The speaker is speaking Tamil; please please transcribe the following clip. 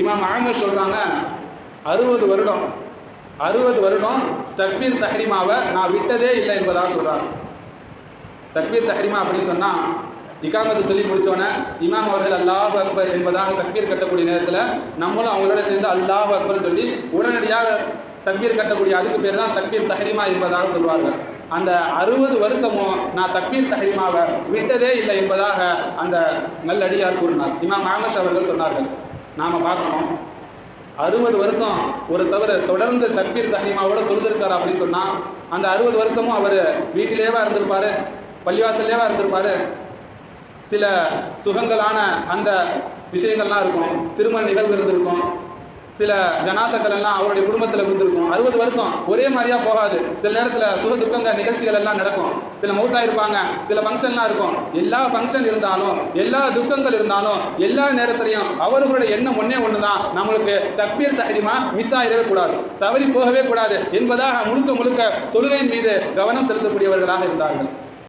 இமாம் அஹ்மத் சொல்கிறாங்க 60 வருடம் தக்பீர் தஹ்ரீமாவை நான் விட்டதே இல்லை என்பதாக சொல்கிறாங்க. தக்பீர் தஹ்ரீமா அப்படின்னு சொன்னால் இகாமத்து சொல்லி முடித்தோன்னே இமாம் அவர்கள் அல்லாஹு அக்பர் என்பதாக தக்பீர் கட்டக்கூடிய நேரத்தில் நம்மளும் அவங்களோட சேர்ந்து அல்லாஹு அக்பர் சொல்லி உடனடியாக தக்பீர் கட்டக்கூடிய அதுக்கு பேர் தான் தக்பீர் தஹ்ரீமா என்பதாக சொல்வார்கள். அந்த 60 வருஷமும் நான் தக்பீர் தஹ்ரீமாவை விட்டதே இல்லை என்பதாக அந்த நல்லடியார் கூறினார். இமாம் அஹ்மத் அவர்கள் சொன்னார்கள். நாம் பார்க்கணும் 60 வருஷம் ஒரு தொடர்ந்து தக்பீர் தஹ்ரீமாவோட தொழுதிருக்காரு அப்படின்னு சொன்னால் அந்த 60 வருஷமும் அவர் வீட்டிலேவா இருந்திருப்பார், பள்ளிவாசல்லேவா இருந்திருப்பார். சில சுகங்களான அந்த விஷயங்கள்லாம் இருக்கும், திருமண நிகழ்வு இருந்திருக்கும், சில ஜனாசங்கள் எல்லாம் அவருடைய குடும்பத்தில் இருந்திருக்கும். 60 வருஷம் ஒரே மாதிரியா போகாது. சில நேரத்தில் சுக துக்கங்க நிகழ்ச்சிகள் எல்லாம் நடக்கும், சில மௌத்தா இருப்பாங்க, சில ஃபங்க்ஷன்லாம் இருக்கும். எல்லா ஃபங்க்ஷன் இருந்தாலும் எல்லா துக்கங்கள் இருந்தாலும் எல்லா நேரத்திலையும் அவர்களுடைய எண்ணம் ஒன்று தான், நம்மளுக்கு தக்பீர் தஹ்ரீமா மிஸ் ஆகிடவே கூடாது, தவறி போகவே கூடாது என்பதாக முழுக்க தொழுகையின் மீது கவனம் செலுத்தக்கூடியவர்களாக இருந்தார்கள்.